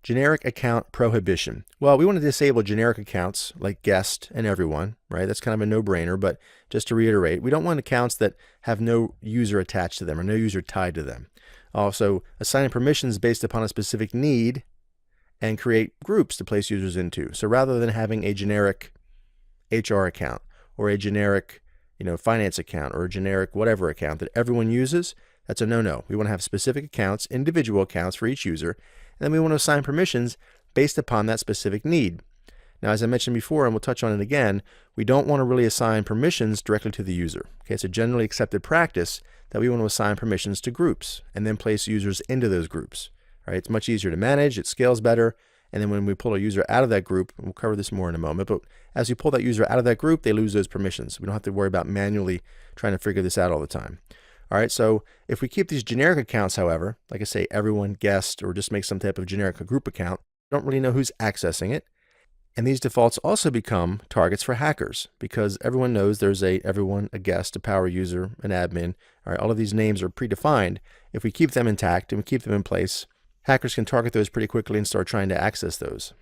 Generic account prohibition. Well, we want to disable generic accounts like guest and everyone, right? That's kind of a no-brainer, but just to reiterate, we don't want accounts that have no user attached to them or no user tied to them. Also, assigning permissions based upon a specific need and create groups to place users into. So rather than having a generic HR account or a generic, finance account or a generic whatever account that everyone uses, that's a no-no. We want to have specific accounts, individual accounts for each user, and then we want to assign permissions based upon that specific need. Now, as I mentioned before, and we'll touch on it again, we don't want to really assign permissions directly to the user. Okay, it's a generally accepted practice that we want to assign permissions to groups and then place users into those groups. Right? It's much easier to manage, it scales better, and then when we pull a user out of that group, we'll cover this more in a moment, but as we pull that user out of that group, they lose those permissions. We don't have to worry about manually trying to figure this out all the time. All right, so if we keep these generic accounts, however, like I say, everyone, guest, or just make some type of generic group account, we don't really know who's accessing it. And these defaults also become targets for hackers because everyone knows there's everyone, a guest, a power user, an admin. All right, all of these names are predefined. If we keep them intact and we keep them in place, hackers can target those pretty quickly and start trying to access those.